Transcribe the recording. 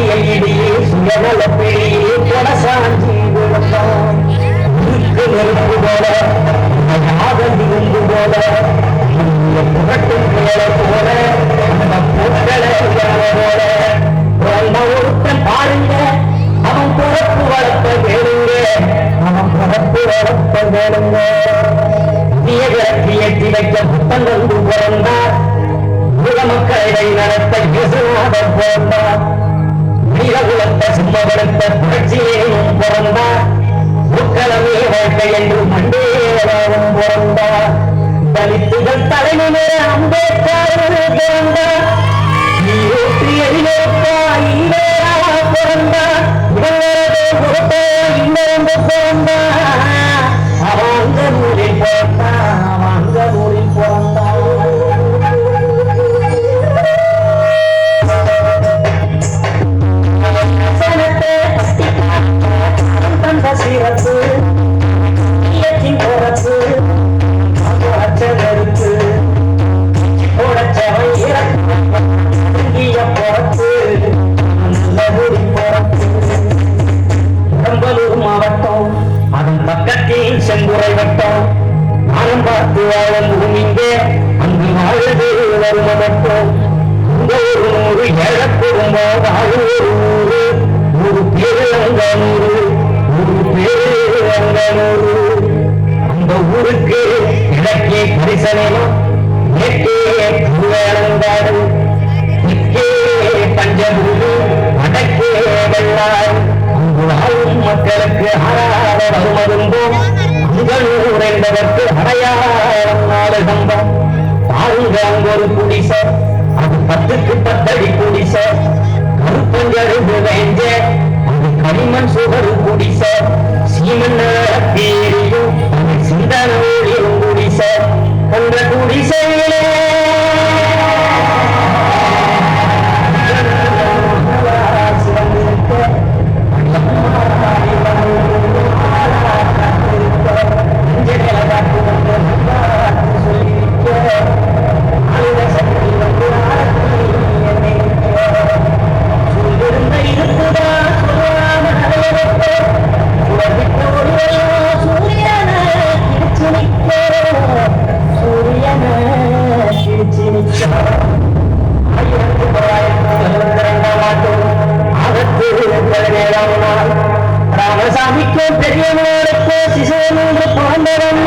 அரசியலிடையே சுயநல பிடியே கொடசாஞ்சி விழுந்தான். இருக்கு நெருப்பு போல காதல் இருந்து போல புகட்டும் புயலை போல அந்த பூக்களை போல பிறந்த ஒருத்தன் பாருங்க அவன் பிறப்பு வளர்த்த வேணுங்க அவன் பிறப்பு வளர்த்த வேணுங்க. விளக்கு ஏற்றி வைக்க புத்தம் வந்து பிறந்தார். உலக மக்களை நடத்த இயேசுநாதர் பிறந்தார். வீரகுலத்தை சும்மப்படுத்த புரட்சியேனும் பிறந்தார். முக்களமே வாழ்க்கை என்று மண்டேராவும் பிறந்தார். தலித்துகள் தலைநிலை அம்பேத்கர் பிறந்தார். பிறந்தார். இன்னொன்று பிறந்தார். அவங்க ஊரில் பிறந்தார். அவங்க ஊரில் பிறந்தார். தந்த சிறப்பு இயற்றின் பொறப்பு அச்சதற்கு உடச்சவை இறங்கிய பொறப்பு நல்லபுரி பொறப்பு. பெரம்பலூர் மாவட்டம் அதன் பக்கத்தில் செங்குறை வட்டம் நானும் பார்த்து வாழும் பூமிங்கே அங்கு வாழ்வது வரும மட்டும். இந்த ஒரு 100 ஏழை குடும்பம் வாழும் ஒரு ஊரு பேரு அங்கனூரு ஒரு பேரு அங்கனூரு. அந்த ஊருக்கு கிழக்கே கரிசனம் மேற்கே திருவேலங்காடு தெற்கே பஞ்சபூமி வடக்கே வெள்ளாறு. அங்கு வாழும் மக்களுக்கு ஆறாவது மருந்தும் அங்கனூர் என்பதற்கு அடையாளம் 4 கம்பம். பாருங்க அங்க ஒரு குடிசை அது 10க்கு 10 அடி குடிசை. கருப்பஞ்செழுந்து வேஞ்ச அது களிமண் சுகரு குடிசை. சீமன் தேரியும் சிந்தனோடியும் குடிசை. அந்த குடிசையிலே ராமசாமிக்கும் பெரியவர்களுக்கும் சிசுவனூர் பாண்டவன்